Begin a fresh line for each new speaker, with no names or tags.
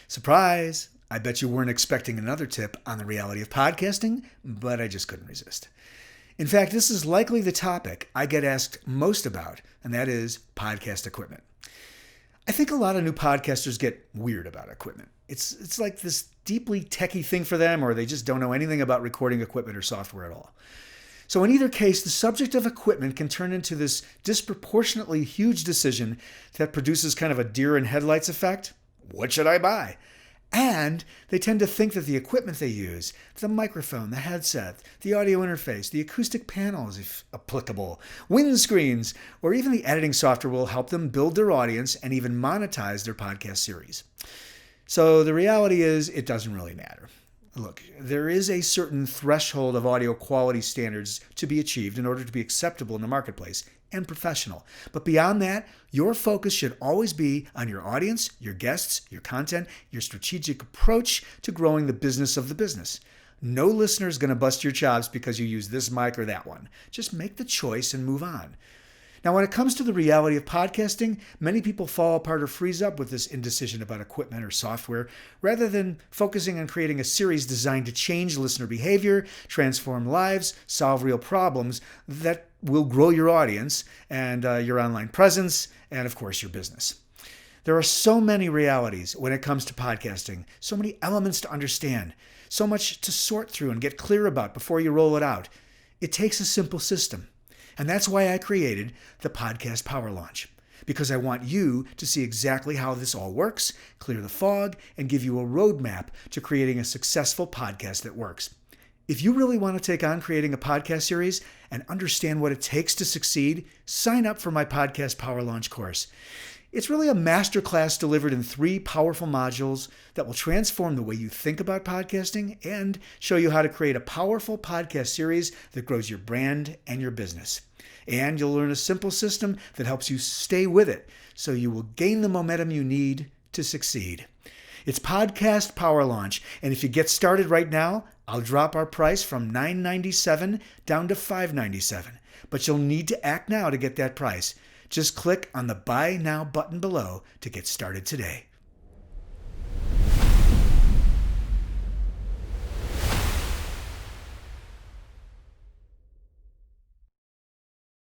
Surprise! I bet you weren't expecting another tip on the reality of podcasting, but I just couldn't resist. In fact, this is likely the topic I get asked most about, and that is podcast equipment. I think a lot of new podcasters get weird about equipment. It's like this deeply techie thing for them, or they just don't know anything about recording equipment or software at all. So in either case, the subject of equipment can turn into this disproportionately huge decision that produces kind of a deer in headlights effect. What should I buy? And they tend to think that the equipment they use, the microphone, the headset, the audio interface, the acoustic panels, if applicable, windscreens, or even the editing software will help them build their audience and even monetize their podcast series. So the reality is, it doesn't really matter. Look, there is a certain threshold of audio quality standards to be achieved in order to be acceptable in the marketplace and professional. But beyond that, your focus should always be on your audience, your guests, your content, your strategic approach to growing the business of the business. No listener is going to bust your chops because you use this mic or that one. Just make the choice and move on. Now, when it comes to the reality of podcasting, many people fall apart or freeze up with this indecision about equipment or software, rather than focusing on creating a series designed to change listener behavior, transform lives, solve real problems that will grow your audience and your online presence, and of course, your business. There are so many realities when it comes to podcasting, so many elements to understand, so much to sort through and get clear about before you roll it out. It takes a simple system. And that's why I created the Podcast Power Launch, because I want you to see exactly how this all works, clear the fog, and give you a roadmap to creating a successful podcast that works. If you really want to take on creating a podcast series and understand what it takes to succeed, sign up for my Podcast Power Launch course. It's really a masterclass delivered in 3 powerful modules that will transform the way you think about podcasting and show you how to create a powerful podcast series that grows your brand and your business. And you'll learn a simple system that helps you stay with it so you will gain the momentum you need to succeed. It's Podcast Power Launch, and if you get started right now, I'll drop our price from $9.97 down to $5.97. But you'll need to act now to get that price. Just click on the Buy Now button below to get started today.